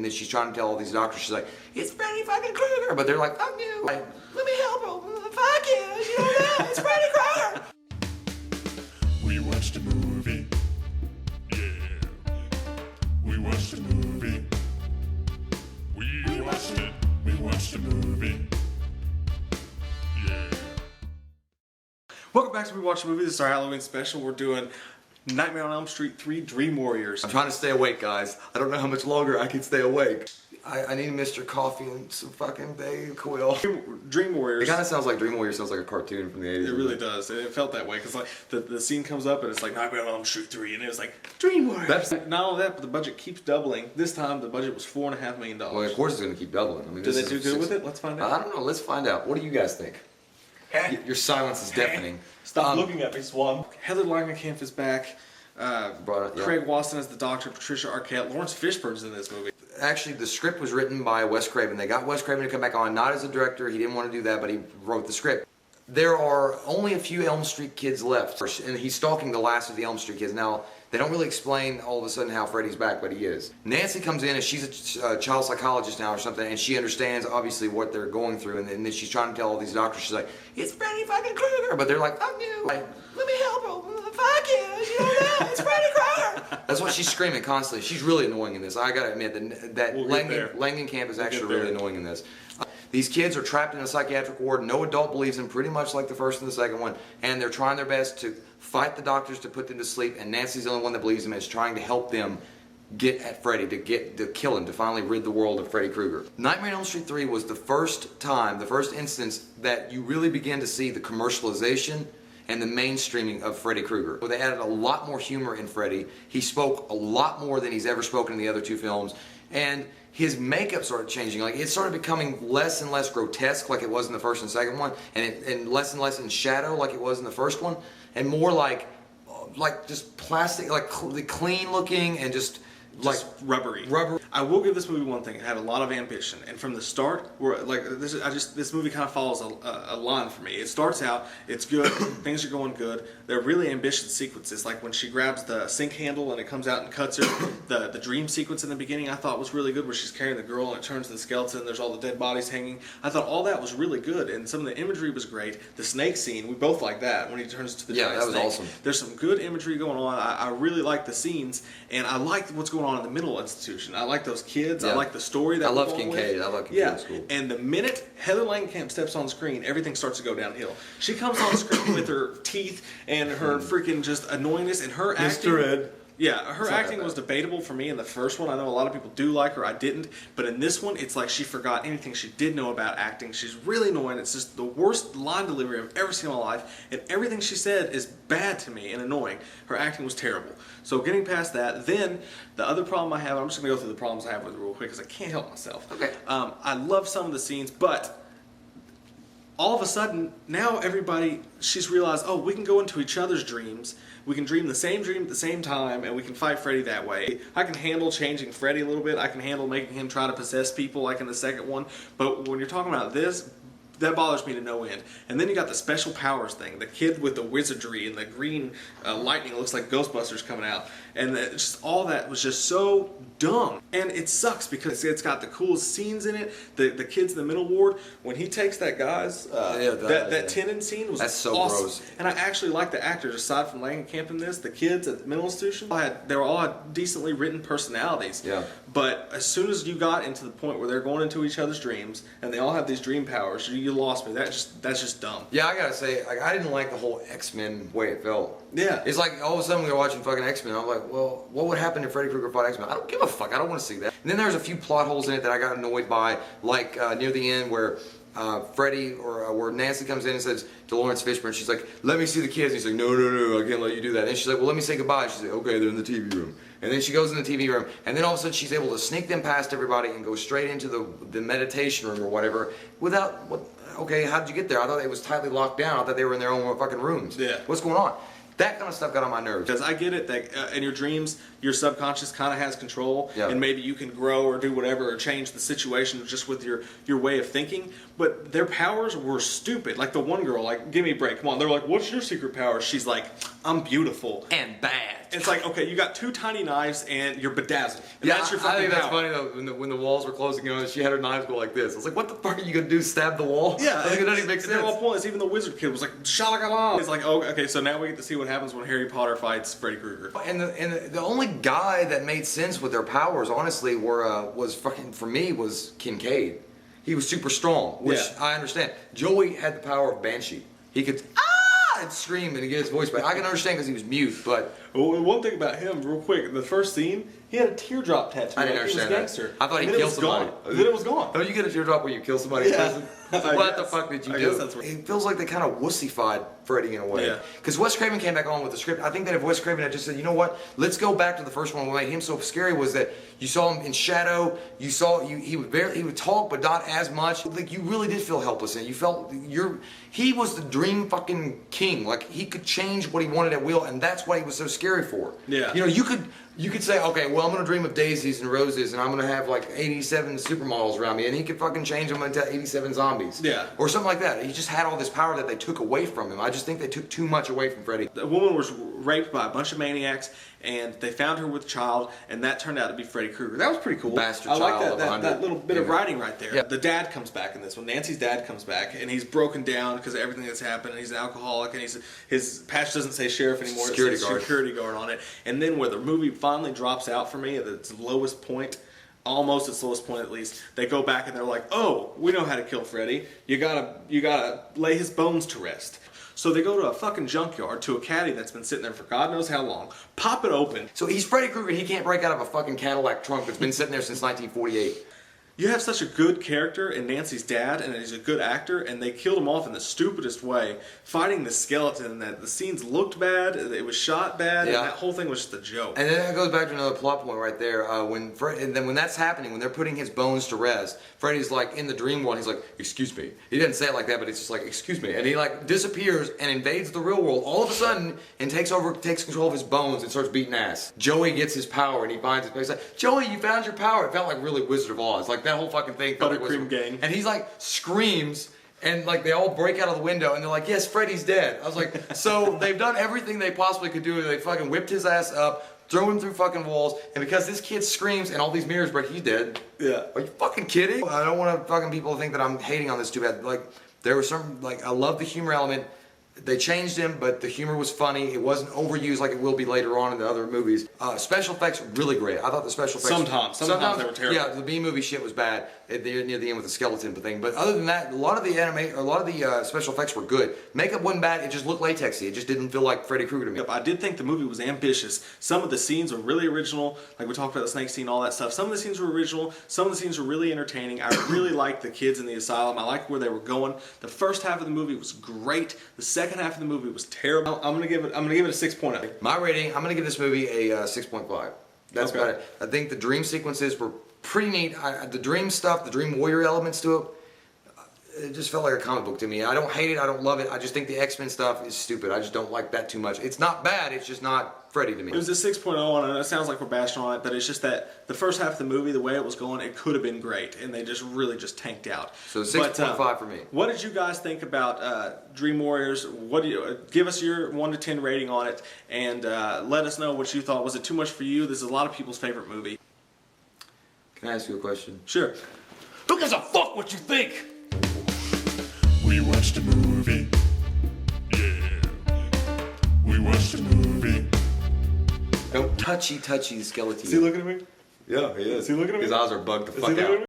and then she's trying to tell all these doctors, she's like, it's Freddy fucking Krueger, but they're like, fuck you, like, let me help him, fuck you don't know, it's Freddy Krueger. We watched a movie, yeah. We watched a movie. We watched it. We watched a movie, yeah. Welcome back to We Watch a Movie. This is our Halloween special. We're doing Nightmare on Elm Street 3 Dream Warriors. I'm trying to stay awake, guys. I don't know how much longer I can stay awake. I need Mr. Coffee and some fucking Quill. Dream Warriors. It kind of sounds like Dream Warriors sounds like a cartoon from the 80s. It really does. It felt that way because like the scene comes up and it's like Nightmare on Elm Street 3 and it was like Dream Warriors. Not only that, but the budget keeps doubling. This time the budget was $4.5 million. Well, of course it's going to keep doubling. I mean, did they do good with it? Let's find out. I don't know. Let's find out. What do you guys think? Your silence is deafening. Stop looking at me, Swan. Heather Langenkamp is back. Craig Wasson as the Doctor, Patricia Arquette, Lawrence Fishburne's in this movie. Actually, the script was written by Wes Craven. They got Wes Craven to come back on, not as a director. He didn't want to do that, but he wrote the script. There are only a few Elm Street kids left, and he's stalking the last of the Elm Street kids. Now, they don't really explain all of a sudden how Freddy's back, but he is. Nancy comes in, and she's a child psychologist now or something, and she understands, obviously, what they're going through, and then she's trying to tell all these doctors, she's like, it's Freddy fucking Krueger, but they're like, fuck you, like, let me help him, fuck you don't know, it's Freddy Krueger. That's what she's screaming constantly. She's really annoying in this. I gotta admit that Langenkamp is actually really annoying in this. These kids are trapped in a psychiatric ward. No adult believes them, pretty much like the first and the second one. And they're trying their best to fight the doctors to put them to sleep. And Nancy's the only one that believes them and is trying to help them get at Freddy, to kill him, to finally rid the world of Freddy Krueger. Nightmare on Elm Street 3 was the first time, the first instance that you really begin to see the commercialization and the mainstreaming of Freddy Krueger. They added a lot more humor in Freddy. He spoke a lot more than he's ever spoken in the other two films. And his makeup started changing. Like, it started becoming less and less grotesque like it was in the first and second one, and less in shadow like it was in the first one, and more like just plastic, like clean looking and just rubbery. I will give this movie one thing. It had a lot of ambition, and from the start, this movie kind of follows a line for me. It starts out, it's good, things are going good. They're really ambitious sequences, like when she grabs the sink handle and it comes out and cuts her. The dream sequence in the beginning I thought was really good, where she's carrying the girl and it turns to the skeleton. There's all the dead bodies hanging. I thought all that was really good, and some of the imagery was great. The snake scene, we both like that when he turns to the giant snake. Yeah, that was awesome. There's some good imagery going on. I really like the scenes, and I like what's going on in the mental institution. I like those kids. Yeah. I like the story that I love Kincaid. I love Kincaid School. And the minute Heather Langenkamp steps on screen, everything starts to go downhill. She comes on screen with her teeth and her freaking just annoyingness, and her acting. Mr. Ed. Yeah, her acting was debatable for me in the first one. I know a lot of people do like her. I didn't. But in this one, it's like she forgot anything she did know about acting. She's really annoying. It's just the worst line delivery I've ever seen in my life. And everything she said is bad to me and annoying. Her acting was terrible. So getting past that, then the other problem I have, I'm just going to go through the problems I have with it real quick because I can't help myself. Okay. I love some of the scenes, but all of a sudden, now she's realized, oh, we can go into each other's dreams. We can dream the same dream at the same time, and we can fight Freddy that way. I can handle changing Freddy a little bit. I can handle making him try to possess people like in the second one. But when you're talking about this, that bothers me to no end. And then you got the special powers thing. The kid with the wizardry and the green lightning looks like Ghostbusters coming out. And just all that was just so dumb. And it sucks because it's got the coolest scenes in it. The kids in the middle ward, when he takes that guy's, that tenon scene was so awesome. Gross. And I actually like the actors, aside from Langenkamp in this, the kids at the mental institution, they all had decently written personalities. Yeah. But as soon as you got into the point where they're going into each other's dreams, and they all have these dream powers, you lost me. That's just dumb. Yeah, I gotta say, like, I didn't like the whole X-Men way it felt. Yeah. It's like all of a sudden we were watching fucking X-Men. I'm like, well, what would happen if Freddy Krueger fought X-Men? I don't give a fuck. I don't want to see that. And then there's a few plot holes in it that I got annoyed by, like near the end where Freddy where Nancy comes in and says to Lawrence Fishburne, she's like, let me see the kids. And he's like, no, I can't let you do that. And she's like, well, let me say goodbye. And she's like, okay, they're in the TV room. And then she goes in the TV room, and then all of a sudden she's able to sneak them past everybody and go straight into the meditation room or whatever without, okay, how did you get there? I thought it was tightly locked down. I thought they were in their own fucking rooms. Yeah. What's going on? That kind of stuff got on my nerves. Because I get it that in your dreams, your subconscious kind of has control, and maybe you can grow or do whatever or change the situation just with your way of thinking. But their powers were stupid. Like the one girl, like, give me a break, come on. They're like, what's your secret power? She's like, I'm beautiful. And bad. It's like, okay, you got 2 tiny knives and you're bedazzled. And Yeah, that's your fucking I think that's power. funny though. When the walls were closing on, she had her knives go like this. I was like, what the fuck are you gonna do? Stab the wall? Yeah, I think it doesn't make and they're all sense. pointless. Even the wizard kid was like, shalakala. It's like, oh, okay, so now we get to see what happens when Harry Potter fights Freddy Krueger. And the only guy that made sense with their powers, honestly, was fucking for me was Kincaid. He was super strong, which I understand. Joey had the power of Banshee. He could and scream and get his voice back. I can understand because he was mute, but Well, one thing about him, real quick, the first scene, he had a teardrop tattoo. I didn't like he was understand that. gangster. I thought he And then killed it was somebody. Gone. Then it was gone. don't you get a teardrop where you kill somebody in Yeah. prison? I What the guess. fuck did you I do? guess that's what- It feels like they kind of wussified Freddy in a way. Yeah. Because Wes Craven came back on with the script. I think that if Wes Craven had just said, you know what, let's go back to the first one. What made him so scary was that you saw him in shadow. You saw he would talk, but not as much. Like you really did feel helpless, and you felt he was the dream fucking king. Like he could change what he wanted at will, and that's why he was so scary for. Yeah. You know, you could say, okay, well, I'm gonna dream of daisies and roses, and I'm gonna have like 87 supermodels around me, and he could fucking change them into 87 zombies. Yeah. Or something like that. He just had all this power that they took away from him. I just think they took too much away from Freddy. A woman was raped by a bunch of maniacs, and they found her with child, and that turned out to be Freddy Krueger. That was pretty cool. Bastard I like child of that 100. little bit of Yeah. writing right there. Yeah. The dad comes back in this one. Nancy's dad comes back, and he's broken down because of everything that's happened, and he's an alcoholic, and his patch doesn't say sheriff anymore. Security it says guard. security guard on it. And then where the movie finally drops out for me at its lowest point, almost its lowest point at least, they go back and they're like, oh, we know how to kill Freddy. You gotta lay his bones to rest. So they go to a fucking junkyard, to a caddy that's been sitting there for God knows how long, pop it open. So he's Freddy Krueger. He can't break out of a fucking Cadillac trunk that's been sitting there since 1948. You have such a good character in Nancy's dad, and he's a good actor, and they killed him off in the stupidest way, fighting the skeleton. That the scenes looked bad, it was shot bad, Yeah. and that whole thing was just a joke. And then that goes back to another plot point right there. And then when that's happening, when they're putting his bones to rest, Freddy's like in the dream world. He's like, "Excuse me." He didn't say it like that, but it's just like, "Excuse me," and he like disappears and invades the real world all of a sudden and takes control of his bones and starts beating ass. Joey gets his power and he finds his. He's like, "Joey, you found your power." It felt like really Wizard of Oz. Like that whole fucking thing. Felt like Buttercream gang. And he's like screams. And like they all break out of the window and they're like, "Yes, Freddy's dead." I was like, so they've done everything they possibly could do. They fucking whipped his ass up, throw him through fucking walls, and because this kid screams and all these mirrors break, he's dead. Yeah. Are you fucking kidding? I don't want fucking people to think that I'm hating on this too bad. Like there was some I love the humor element. They changed him, but the humor was funny. It wasn't overused like it will be later on in the other movies. Special effects were really great. I thought the special effects. Sometimes they were terrible. Yeah, the B movie shit was bad near the end with the skeleton thing. But other than that, a lot of the special effects were good. Makeup wasn't bad. It just looked latexy. It just didn't feel like Freddy Krueger to me. I did think the movie was ambitious. Some of the scenes were really original, like we talked about the snake scene, all that stuff. Some of the scenes were original. Some of the scenes were really entertaining. I really liked the kids in the asylum. I liked where they were going. The first half of the movie was great. The second half of the movie was terrible. I'm gonna give it a 6.0. My rating, I'm gonna give this movie a 6.5. That's Okay. about it. I think the dream sequences were pretty neat. The dream stuff, the dream warrior elements to it, it just felt like a comic book to me. I don't hate it, I don't love it. I just think the X-Men stuff is stupid. I just don't like that too much. It's not bad, it's just not Freddy to me. It was a 6.0, and it sounds like we're bashing on it, but it's just that the first half of the movie, the way it was going, it could have been great, and they just really just tanked out. So 6.5 for me. What did you guys think about Dream Warriors? What do you give us your 1 to 10 rating on it, and let us know what you thought. Was it too much for you? This is a lot of people's favorite movie. Can I ask you a question? Sure. Who gives a fuck what you think? We watched a movie. Yeah. We watched a movie. Don't touchy the skeleton. Is he looking at me? Yeah, he is. Is he looking at me? His eyes are bugged the Is he fuck looking out. at me?